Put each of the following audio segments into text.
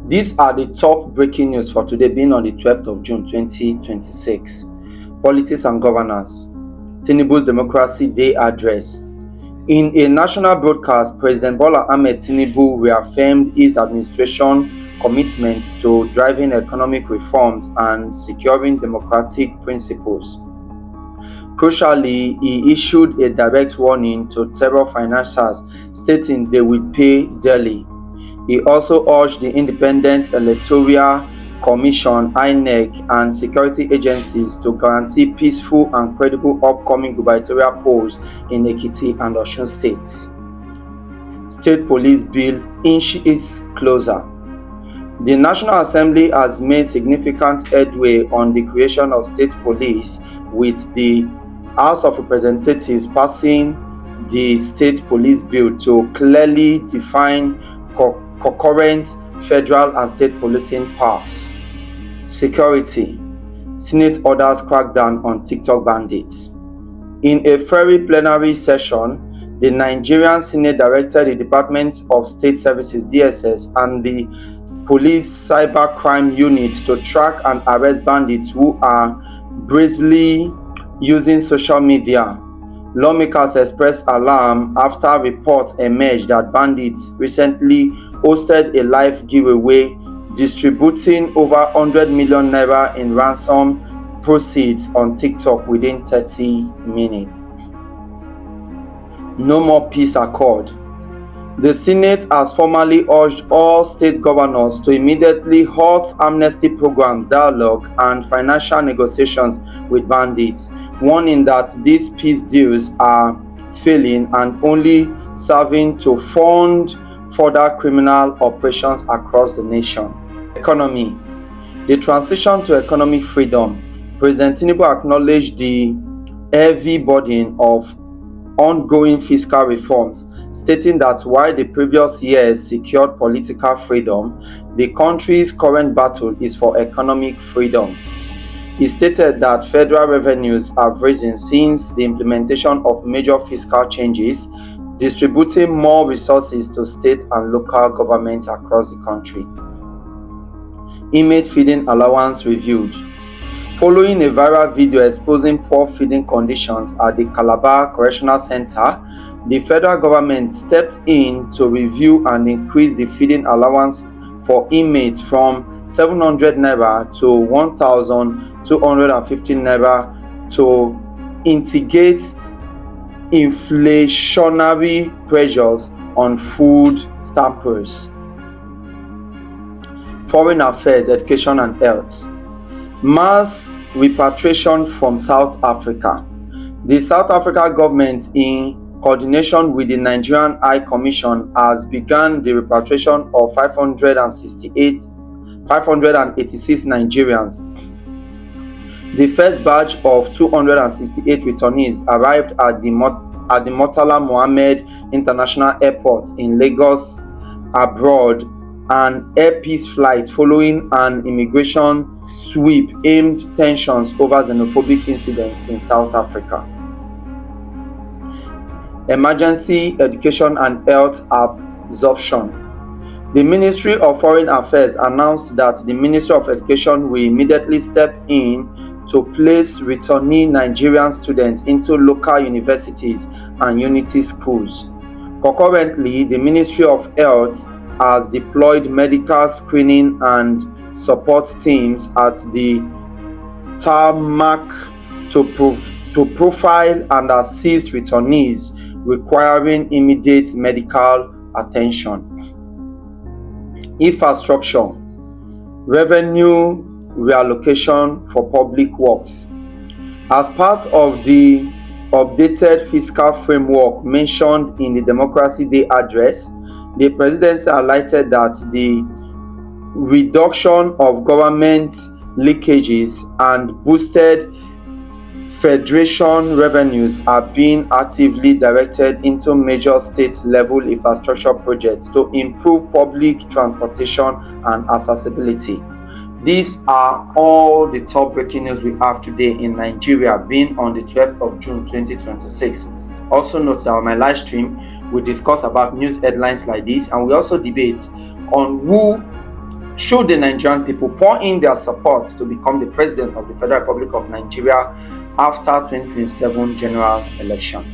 These are the top breaking news for today, being on the 12th of June 2026. Politics and governance. Tinubu's Democracy Day address. In a national broadcast, President Bola Ahmed Tinubu reaffirmed his administration commitment to driving economic reforms and securing democratic principles. Crucially, he issued a direct warning to terror financiers, stating they will pay dearly. He also urged the Independent Electoral Commission (INEC) and security agencies to guarantee peaceful and credible upcoming gubernatorial polls in Ekiti and Osun states. State Police Bill inches closer. The National Assembly has made significant headway on the creation of state police, with the House of Representatives passing the State Police Bill to clearly define concurrent federal and state policing powers. Security. Senate orders crackdown on TikTok bandits. In a very plenary session, the Nigerian Senate directed the Department of State Services (DSS) and the Police Cybercrime Unit to track and arrest bandits who are brazenly using social media. Lawmakers expressed alarm after reports emerged that bandits recently hosted a live giveaway, distributing over 100 million naira in ransom proceeds on TikTok within 30 minutes. No more peace accord. The Senate has formally urged all state governors to immediately halt amnesty programs, dialogue, and financial negotiations with bandits, warning that these peace deals are failing and only serving to fund further criminal operations across the nation. Economy. The transition to economic freedom. President Tinubu acknowledged the heavy burden of ongoing fiscal reforms, stating that while the previous years secured political freedom, the country's current battle is for economic freedom. He stated that federal revenues have risen since the implementation of major fiscal changes, distributing more resources to state and local governments across the country. Inmate feeding allowance reviewed. Following a viral video exposing poor feeding conditions at the Calabar Correctional Center, the federal government stepped in to review and increase the feeding allowance for inmates from 700 naira to 1,250 naira to mitigate inflationary pressures on food stampers. Foreign Affairs, Education and Health. Mass repatriation from South Africa. The South Africa government, in coordination with the Nigerian High Commission, has begun the repatriation of 586 Nigerians. The first batch of 268 returnees arrived at the Murtala Mohammed International Airport in Lagos aboard an Air Peace flight following an immigration sweep aimed tensions over xenophobic incidents in South Africa. Emergency education and health absorption. The Ministry of Foreign Affairs announced that the Ministry of Education will immediately step in to place returnee Nigerian students into local universities and unity schools. Concurrently, the Ministry of Health has deployed medical screening and support teams at the tarmac to profile and assist returnees requiring immediate medical attention. Infrastructure. Revenue reallocation for public works. As part of the updated fiscal framework mentioned in the Democracy Day address, the presidency highlighted that the reduction of government leakages and boosted federation revenues are being actively directed into major state-level infrastructure projects to improve public transportation and accessibility. These are all the top breaking news we have today in Nigeria, being on the 12th of June 2026. Also note that on my live stream, we discuss about news headlines like this, and we also debate on who should the Nigerian people pour in their support to become the president of the Federal Republic of Nigeria after 2027 general election.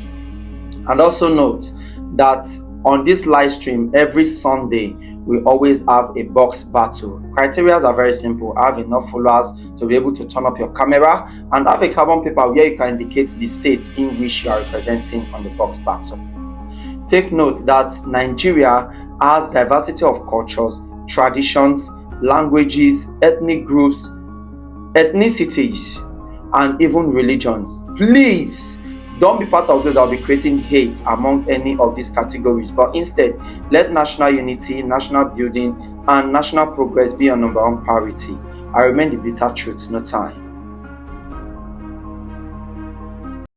And also note that on this live stream every Sunday, we always have a box battle. Criteria are very simple. Have enough followers to be able to turn up your camera and have a carbon paper where you can indicate the state in which you are representing on the box battle. Take note that Nigeria has diversity of cultures, traditions, languages, ethnic groups, ethnicities, and even religions. Please don't be part of those that will be creating hate among any of these categories, but instead let national unity, national building, and national progress be your number one priority. I remain the bitter truth, no time.